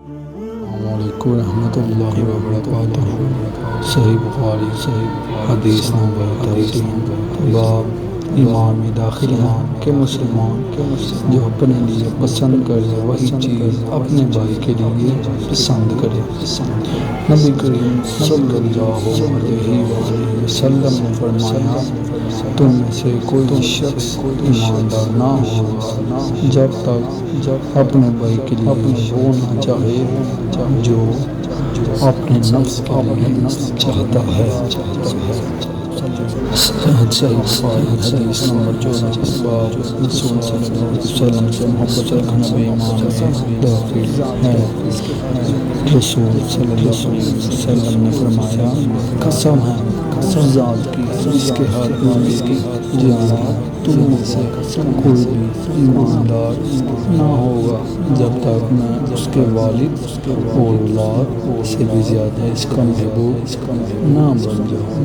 السلام علیکم ورحمۃ اللہ وبرکاتہ۔ صحیح بخاری حدیث نمبر 83 باب ایمان میں داخل ہیں کہ مسلمان جو اپنے لیے پسند کرے وہی چیز اپنے بھائی کے لیے پسند کرے۔ نبی کریم صلی اللہ علیہ وآلہ وسلم نے فرمایا، تم میں سے کوئی شخص ایماندار نہ ہوگا جب تک اپنے بھائی کے لیے وہ نہ چاہے جو اپنے نفس کے لیے چاہتا ہے۔ صحیح بخاری حدیث نمبر 14 باب رسول صلی اللہ علیہ وسلم سے محبت رکھنا بے ایمان میں داخل ہے۔ رسول صلی اللہ علیہ وسلم نے فرمایا، قسم ہے اس ذات کی جس کے ہاتھ میں میری جان ہے، تم میں سے کوئی بھی ایماندار نہ ہوگا جب تک میں اس کے والد اور اولاد سے بھی زیادہ اس کا محبوب نہ بن جاؤں۔